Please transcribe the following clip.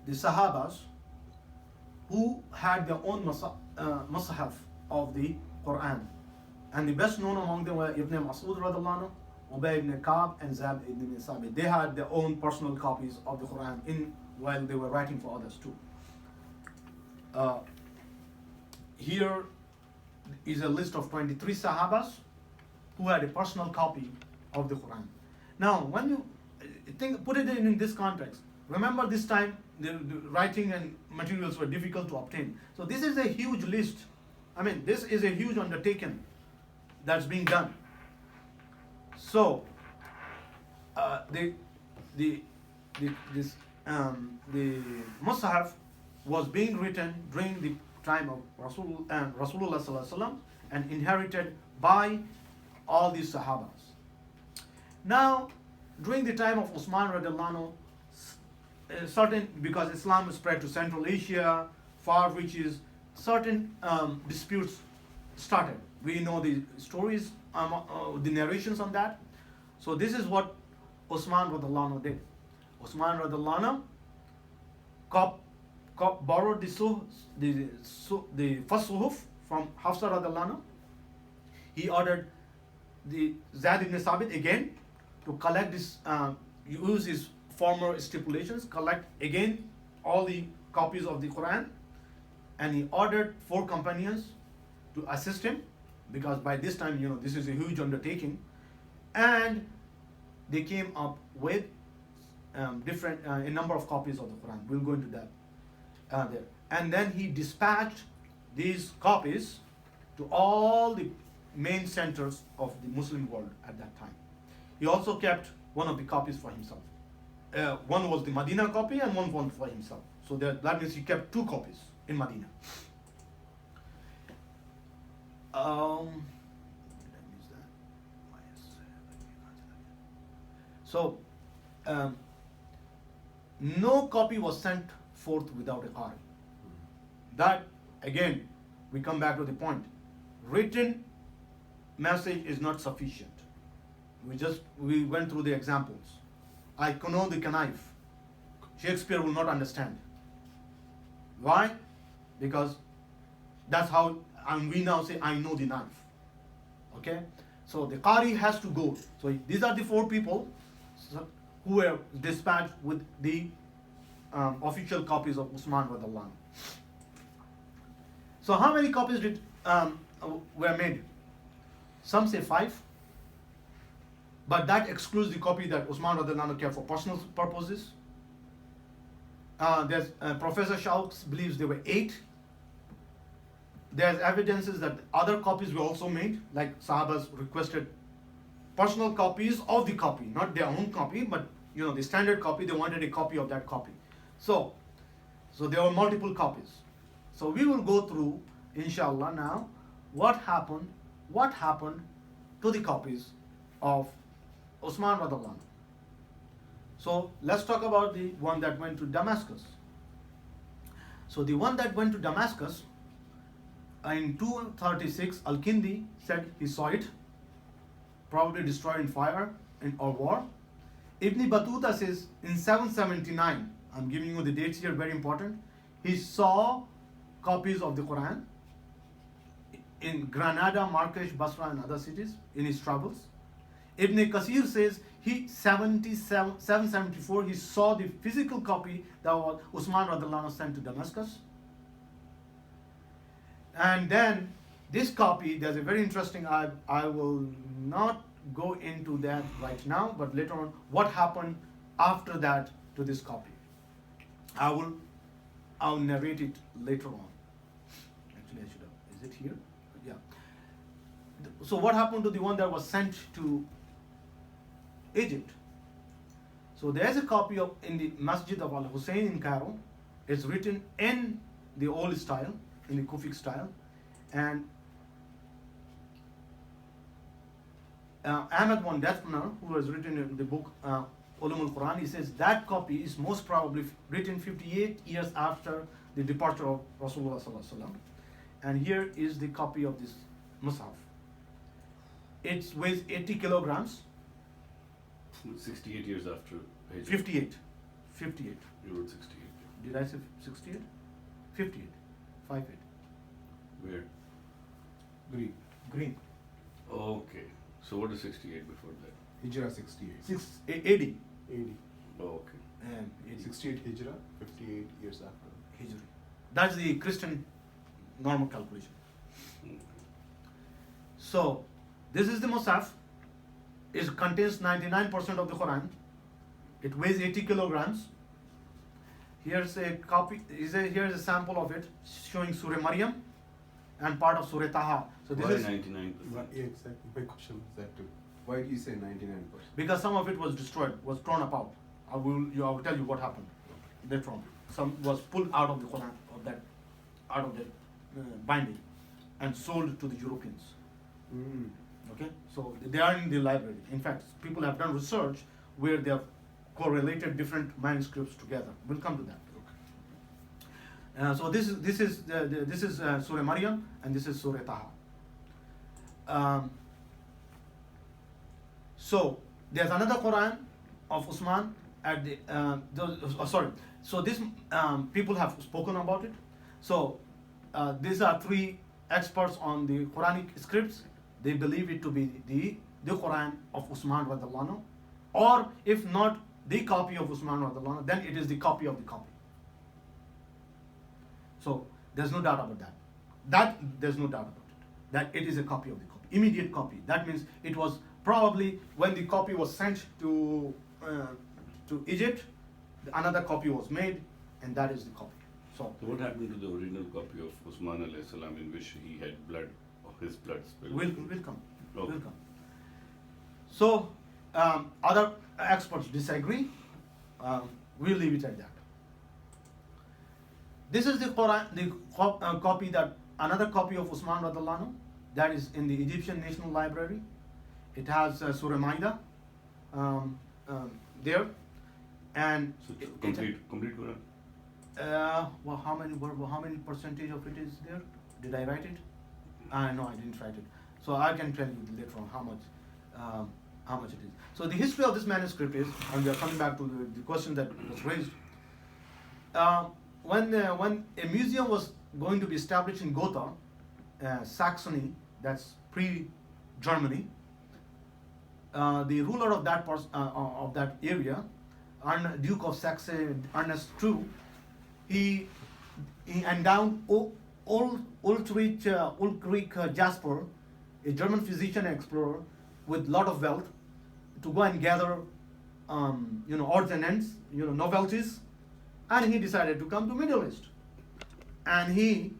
the Sahabas who had their own Mus'haf of the Quran. And the best known among them were Ibn Mas'ud radhiallahu anhu, Ubay ibn Ka'b, and Zayd ibn Sabit. They had their own personal copies of the Quran while they were writing for others too. Here is a list of 23 Sahabas who had a personal copy of the Quran. Now, when you put it in this context, remember this time the writing and materials were difficult to obtain. So this is a huge list. I mean, this is a huge undertaking that's being done. So the Mus'haf was being written during the time of Rasulullah sallallahu alaihi wasallam and inherited by all these Sahabas. Now, during the time of Uthman radiallahu anhu, because Islam spread to Central Asia, far reaches, certain disputes started. We know the stories, the narrations on that. So this is what Uthman radiallahu anhu did. Uthman radiallahu anhu borrowed the first suhuf from Hafsa radiallahu anhu. He ordered the Zayd ibn Sabit again to collect this, use his former stipulations, collect again all the copies of the Quran, and he ordered 4 companions to assist him, because by this time, this is a huge undertaking, and they came up with a number of copies of the Quran. We'll go into that there. And then he dispatched these copies to all the main centers of the Muslim world at that time. He also kept one of the copies for himself. One was the Medina copy and one for himself. So that means he kept 2 copies in Medina. So no copy was sent forth without a qari. That, again, we come back to the point. Written message is not sufficient. We went through the examples. I know the knife. Shakespeare will not understand. Why? Because that's how, and we now say, I know the knife. Okay? So the qari has to go. So these are the 4 people who were dispatched with the official copies of Uthman radiallahu anhu. So how many copies were made? Some say 5, but that excludes the copy that Uthman radiallahu anhu kept for personal purposes. Professor Shauks believes there were 8. There's evidences that other copies were also made, like Sahabas requested personal copies of the copy, not their own copy, but the standard copy. They wanted a copy of that copy. So there were multiple copies. So we will go through, inshallah, now what happened to the copies of Uthman radiallahu anhu. So let's talk about the one that went to Damascus. So the one that went to Damascus, in 236, Al-Kindi said he saw it, probably destroyed in fire or war. Ibn Battuta says in 779, I'm giving you the dates here, very important, he saw copies of the Quran in Granada, Marrakesh, Basra, and other cities in his travels. Ibn Kasir says 774 he saw the physical copy that was Uthman radiallahu anhu sent to Damascus. And then this copy, there's a very interesting, I will not go into that right now, but later on, what happened after that to this copy. I'll narrate it later on. Actually, I should have, is it here? Yeah. So what happened to the one that was sent to Egypt? So there's a copy in the Masjid of Al-Hussein in Cairo. It's written in the old style, in the Kufic style, and Ahmed von Dethner, who has written in the book Ulum al-Quran, he says that copy is most probably written 58 years after the departure of Rasulullah sallallahu alaihi wasallam. And here is the copy of this Mus'haf. It weighs 80 kilograms. 68 years after Hijrah. 58. You wrote 68. Did I say 68? 58. 58. Where? Green. Okay. So what is 68 before that? Hijra 68. 80. 80. Okay. And 80. 68 Hijra, 58 years after. Hijri. That's the Christian normal calculation. Okay. So, this is the Musaf. It contains 99% of the Quran. It weighs 80 kilograms. Here's a copy. Here's a sample of it showing Surah Maryam and part of Surah Taha. So this Why is 99%? Yeah, exactly. My question was that too. Why do you say 99%? because some of it was destroyed, was thrown apart. I will tell you what happened later on. Some was pulled out of the Quran, out of the binding, and sold to the Europeans. Okay, so they are in the library. In fact, people have done research where they have correlated different manuscripts together. We'll come to that. So this is Surah Maryam and this is Surah Taha. So there's another Quran of Usman at the sorry. So this people have spoken about it. So these are three experts on the Quranic scripts. They believe it to be the Quran of Usman radiallahu anhu, or if not the copy of Usman radiallahu anhu, then it is the copy of the copy. So there's no doubt about that. There's no doubt about it. That it is a copy of the copy, immediate copy. That means it was probably when the copy was sent to Egypt, another copy was made, and that is the copy. So what happened to the original copy of Usman alayhi salam in which he had his blood spilled? We'll come. Okay. We'll come. So other experts disagree. We'll leave it at that. This is the Quran, copy that another copy of Usman radiallahu anhu, that is in the Egyptian National Library. It has Surah Maida there, and So complete Quran. well, how many percentage of it is there? Did I write it? No, I didn't write it. So I can tell you later on how much it is. So the history of this manuscript is, and we are coming back to the question that was raised. When a museum was going to be established in Gotha, Saxony, that's pre-Germany, the ruler of that area, Duke of Saxe Ernest II, he endowed Ulrich Jasper, a German physician and explorer, with lot of wealth, to go and gather, odds and ends, novelties, and he decided to come to Middle East, and he